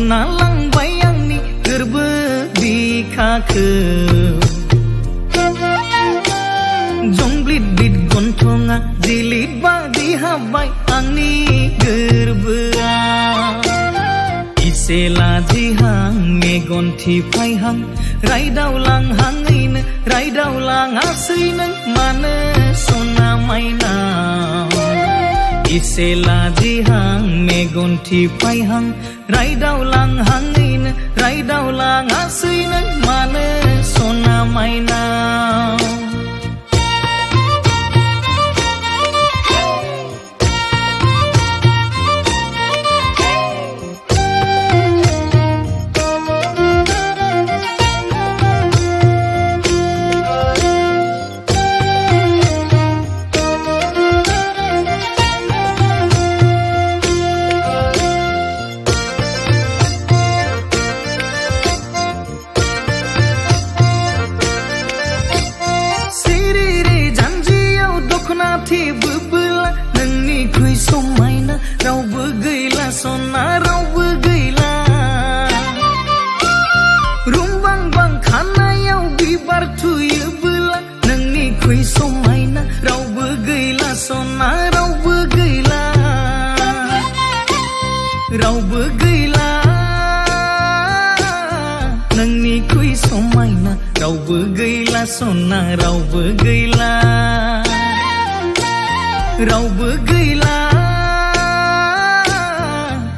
सना लांबाय आंनि गोरबो बिखाखौ जंब्लिद ब्लिद गन्थङा जिलिद बादि हाबबाय आंनि गोरबोआ इसे लाजिहां मेगन थिफायहां रायदावलांहाङैनो रायदावलाङासै नों मानो सना मायना इसे लाजिहां मेगन थिफायहां रायदावलांहाङैनो रायदावलाङासै नों मानो सना मायना नोंनिख्रुइ समायना रावबो गैला सना रावबो गैला रुमबांबां खानायाव बिबार थुयोबोला नोंनिख्रुइ समायना रावबो गैला सना रावबो गैला रावबो गैला नोंनिख्रुइ समायना रावबो गैला सना रावबो गैला रावबो गैला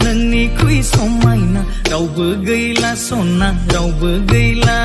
नोंनिख्रुइ समायना रावबो गैला सना रावबो गैला